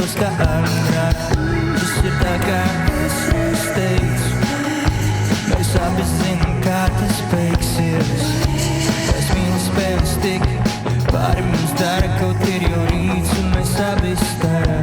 jūtos kā agrāk. Viss ir tā kā es teicu. Mēs abi zinām, kā tas beigsies. Tas mīlas spēles tik pāri mums dara, kaut ir jau rīts, un mēs abi starā.